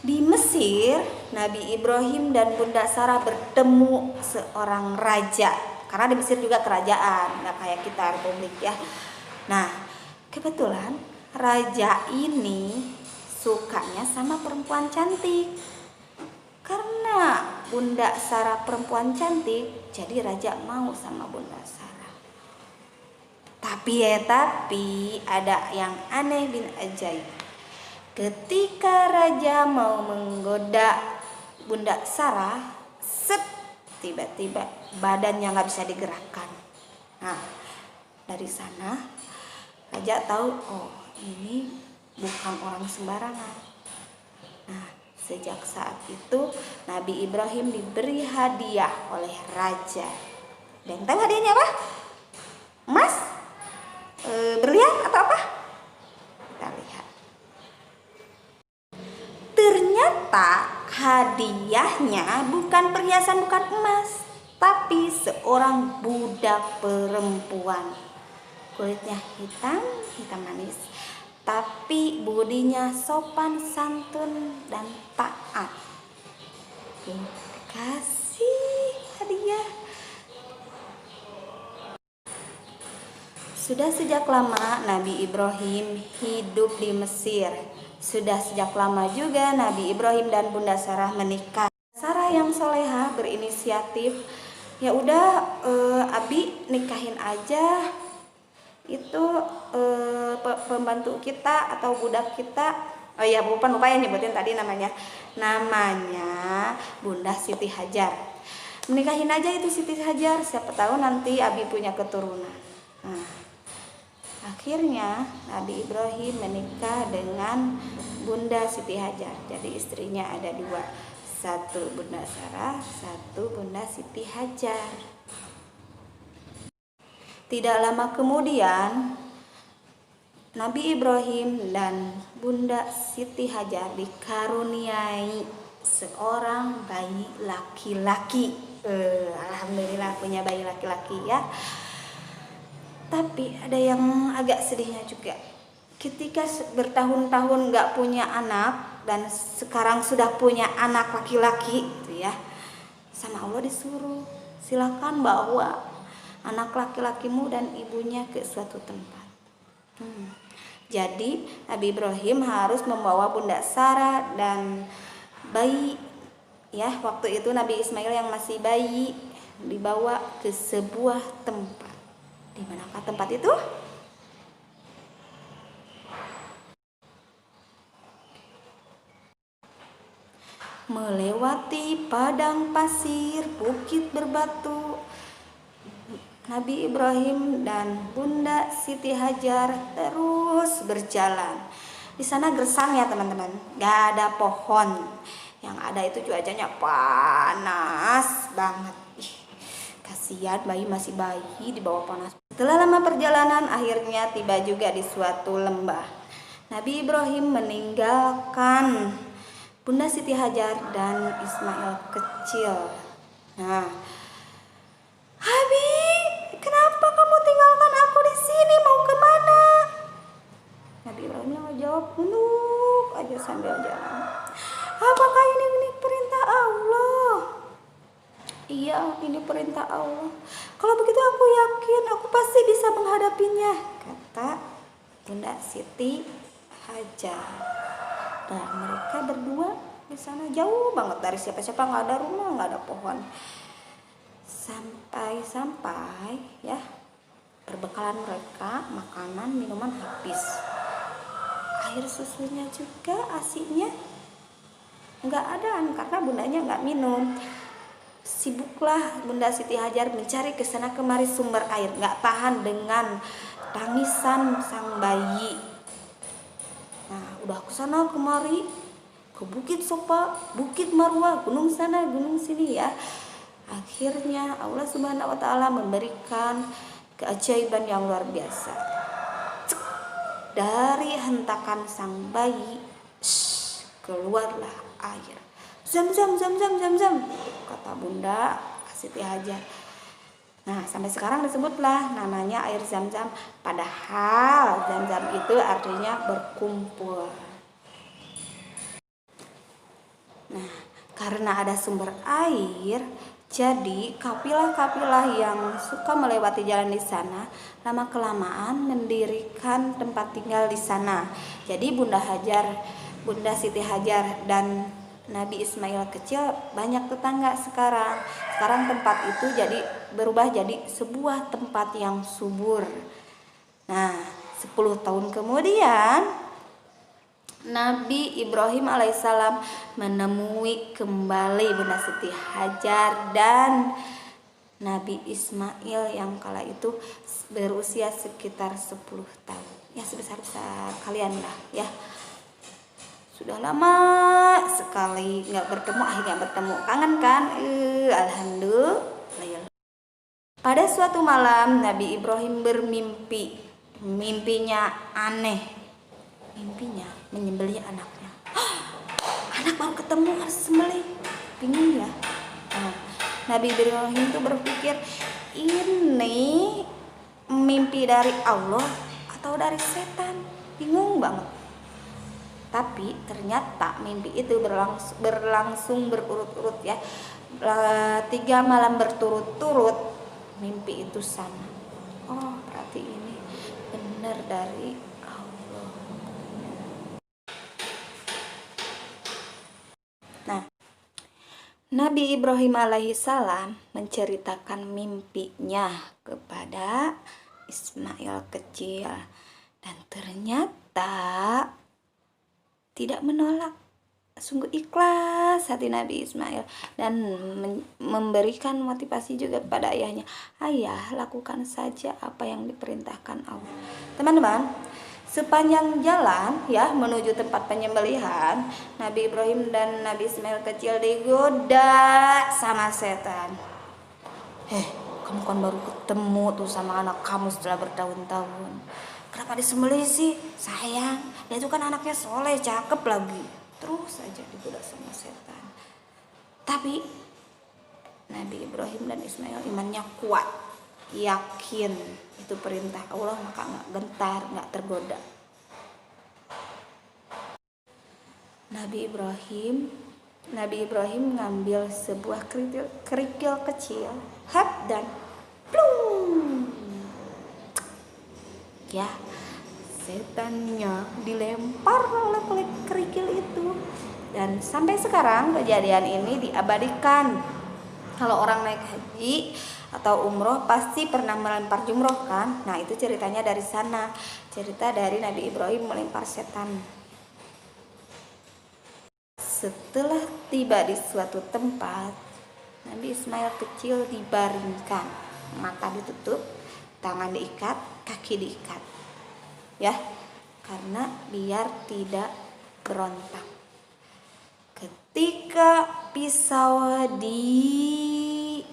Di Mesir, Nabi Ibrahim dan Bunda Sarah bertemu seorang raja. Karena di Mesir juga kerajaan, nggak kayak kita republik ya. Nah, kebetulan raja ini sukanya sama perempuan cantik. Karena Bunda Sarah perempuan cantik, jadi raja mau sama Bunda Sarah. Tapi ada yang aneh bin ajaib. Ketika raja mau menggoda Bunda Sarah, tiba-tiba badannya nggak bisa digerakkan. Nah, dari sana raja tahu, oh ini bukan orang sembarangan. Nah, sejak saat itu Nabi Ibrahim diberi hadiah oleh raja. Dan tahu hadiahnya apa? Emas? Berlian atau apa? Kita lihat. Ternyata hadiahnya bukan perhiasan, bukan emas, tapi seorang budak perempuan. Kulitnya hitam manis, tapi budinya sopan santun dan taat. Kasih hadiah. Sudah sejak lama Nabi Ibrahim hidup di Mesir. Sudah sejak lama juga Nabi Ibrahim dan Bunda Sarah menikah. Sarah yang soleha berinisiatif, ya udah Abi nikahin aja itu pembantu kita atau budak kita. Oh ya, lupa ya nyebutin tadi namanya Bunda Siti Hajar. Menikahin aja itu Siti Hajar, siapa tahu nanti Abi punya keturunan. Nah, akhirnya Nabi Ibrahim menikah dengan Bunda Siti Hajar. Jadi istrinya ada dua, satu Bunda Sarah, satu Bunda Siti Hajar. Tidak lama kemudian Nabi Ibrahim dan Bunda Siti Hajar dikaruniai seorang bayi laki-laki. Alhamdulillah punya bayi laki-laki ya. Tapi ada yang agak sedihnya juga. Ketika bertahun-tahun nggak punya anak dan sekarang sudah punya anak laki-laki, gitu ya, sama Allah disuruh silakan bawa anak laki-lakimu dan ibunya ke suatu tempat. Jadi Nabi Ibrahim harus membawa Bunda Sarah dan bayi, ya waktu itu Nabi Ismail yang masih bayi dibawa ke sebuah tempat. Di manakah tempat itu? Melewati padang pasir, bukit berbatu, Nabi Ibrahim dan Bunda Siti Hajar terus berjalan. Di sana gersang ya teman-teman, gak ada pohon. Yang ada itu cuacanya panas banget. Kasihan bayi, masih bayi di bawah panas. Setelah lama perjalanan akhirnya tiba juga di suatu lembah. Nabi Ibrahim meninggalkan Bunda Siti Hajar dan Ismail kecil. Nah, Abi, kenapa kamu tinggalkan aku di sini? Mau kemana? Nabi Ibrahim jawab, nunduk aja sambil jalan. Apakah ini perintah Allah? Iya, ini perintah Allah. Kalau begitu aku yakin aku pasti bisa menghadapinya, kata Bunda Siti Hajar. Dan mereka berdua di sana jauh banget dari siapa-siapa, nggak ada rumah, nggak ada pohon. Sampai ya perbekalan mereka, makanan, minuman habis. Air susunya juga, asinya nggak ada karena bundanya nggak minum. Sibuklah Bunda Siti Hajar mencari kesana kemari sumber air, nggak tahan dengan tangisan sang bayi. Nah, udah kesana kemari, ke Bukit Sofa, Bukit Marwah, gunung sana, gunung sini ya. Akhirnya Allah Subhanahu wa Ta'ala memberikan keajaiban yang luar biasa. Dari hentakan sang bayi, keluarlah air. Zam, kata Bunda Siti Hajar. Nah, sampai sekarang disebutlah namanya air Zam-Zam. Padahal Zam-Zam itu artinya berkumpul. Nah, karena ada sumber air, jadi kapilah-kapilah yang suka melewati jalan di sana lama kelamaan mendirikan tempat tinggal di sana. Jadi Bunda Siti Hajar dan Nabi Ismail kecil banyak tetangga sekarang. Sekarang tempat itu berubah jadi sebuah tempat yang subur. Nah, 10 tahun kemudian Nabi Ibrahim alaihissalam menemui kembali Bunda Siti Hajar dan Nabi Ismail yang kala itu berusia sekitar 10 tahun. Ya, sebesar-besar kalian lah ya. Sudah lama sekali nggak bertemu, akhirnya bertemu. Kangen kan? Alhamdulillah. Pada suatu malam Nabi Ibrahim bermimpi. Mimpinya aneh. Mimpinya menyembelih anaknya. Anak baru ketemu harus sembelih. Bingung ya. Nabi Ibrahim itu berpikir, ini mimpi dari Allah atau dari setan? Bingung banget. Tapi ternyata mimpi itu berlangsung berurut-urut ya. 3 malam berturut-turut mimpi itu sama. Oh, berarti ini benar dari Allah. Nah, Nabi Ibrahim alaihissalam menceritakan mimpinya kepada Ismail kecil dan ternyata tidak menolak, sungguh ikhlas hati Nabi Ismail dan memberikan motivasi juga kepada ayahnya. Ayah, lakukan saja apa yang diperintahkan Allah. Teman-teman, sepanjang jalan ya menuju tempat penyembelihan, Nabi Ibrahim dan Nabi Ismail kecil digoda sama setan. Kamu kan baru ketemu tuh sama anak kamu setelah bertahun-tahun. Kenapa disembelih sih? Sayang, dia itu kan anaknya soleh, cakep lagi. Terus saja digoda sama setan. Tapi Nabi Ibrahim dan Ismail imannya kuat, yakin itu perintah Allah, maka nggak gentar, nggak tergoda. Nabi Ibrahim ngambil sebuah kerikil kecil, dan plung. Ya, setannya dilempar oleh kerikil itu. Dan sampai sekarang kejadian ini diabadikan. Kalau orang naik haji atau umroh pasti pernah melempar jumroh kan. Nah, itu ceritanya dari sana. Cerita dari Nabi Ibrahim melempar setan. Setelah tiba di suatu tempat, Nabi Ismail kecil dibaringkan, mata ditutup, tangan diikat, kaki diikat, ya, karena biar tidak berontak. Ketika pisau diayunkan,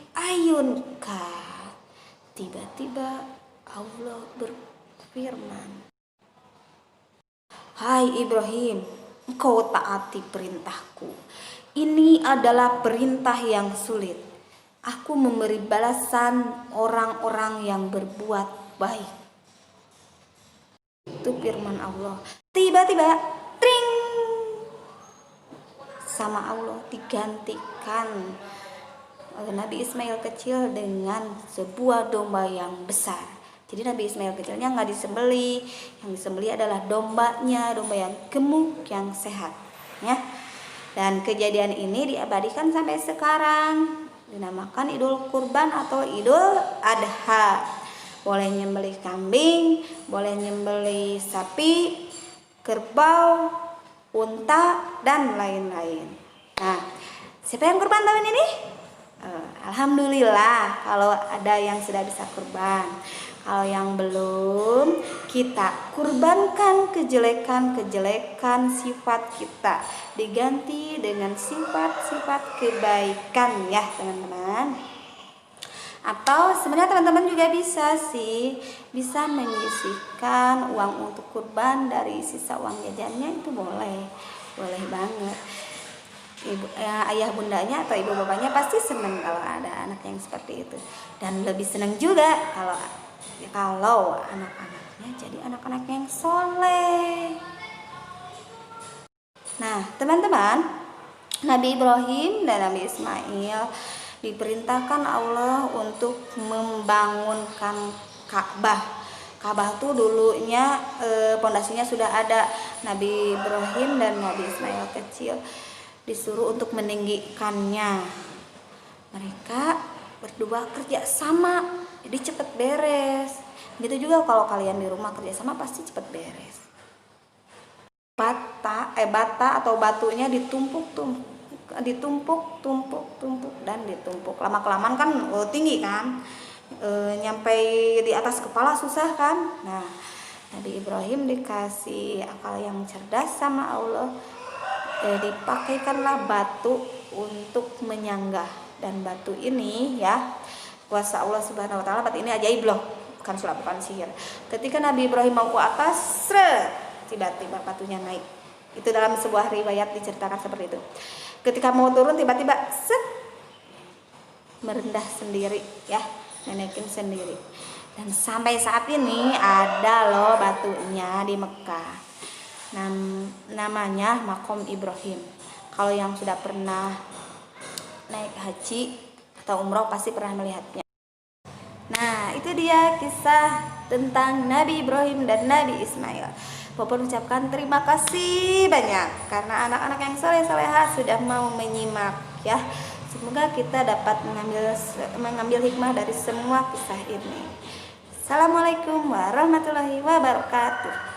tiba-tiba Allah berfirman, "Hai Ibrahim, engkau taati perintahku. Ini adalah perintah yang sulit. Aku memberi balasan orang-orang yang berbuat baik." Itu firman Allah. Tiba-tiba tring, sama Allah digantikan oleh Nabi Ismail kecil dengan sebuah domba yang besar. Jadi Nabi Ismail kecilnya nggak disembelih, yang disembelih adalah dombanya, domba yang gemuk, yang sehat, ya. Dan kejadian ini diabadikan sampai sekarang, dinamakan Idul Kurban atau Idul Adha. Boleh nyembelih kambing, boleh nyembelih sapi, kerbau, unta, dan lain-lain. Nah, siapa yang kurban tahun ini? Alhamdulillah kalau ada yang sudah bisa kurban. Kalau yang belum, kita kurbankan kejelekan sifat kita, diganti dengan sifat-sifat kebaikan ya teman-teman. Atau sebenarnya teman-teman juga bisa menyisihkan uang untuk kurban dari sisa uang jajannya, itu boleh banget. Ayah bundanya atau ibu bapaknya pasti senang kalau ada anak yang seperti itu, dan lebih senang juga kalau anak-anaknya jadi anak-anak yang soleh. Nah teman-teman, Nabi Ibrahim dan Nabi Ismail diperintahkan Allah untuk membangunkan Ka'bah. Ka'bah tuh dulunya pondasinya sudah ada. Nabi Ibrahim dan Nabi Ismail kecil disuruh untuk meninggikannya. Mereka berdua kerja sama, jadi cepet beres. Gitu juga kalau kalian di rumah kerja sama pasti cepet beres. Bata atau batunya ditumpuk dan ditumpuk. Lama-kelamaan kan tinggi kan, nyampe di atas kepala susah kan. Nah, Nabi Ibrahim dikasih akal yang cerdas sama Allah, dipakaikanlah batu untuk menyanggah. Dan batu ini ya kuasa Allah Subhanahu wa taala. Batu ini ajaib loh, bukan sulap, bukan sihir. Ketika Nabi Ibrahim mau ke atas, tiba-tiba batunya naik. Itu dalam sebuah riwayat diceritakan seperti itu. Ketika mau turun tiba-tiba merendah sendiri ya, nenekin sendiri. Dan sampai saat ini ada loh batunya di Mekah. Namanya Makom Ibrahim. Kalau yang sudah pernah naik haji atau umroh pasti pernah melihatnya. Nah, itu dia kisah tentang Nabi Ibrahim dan Nabi Ismail. Popon ucapkan terima kasih banyak karena anak-anak yang soleh-soleha sudah mau menyimak ya. Semoga kita dapat mengambil hikmah dari semua kisah ini. Assalamualaikum warahmatullahi wabarakatuh.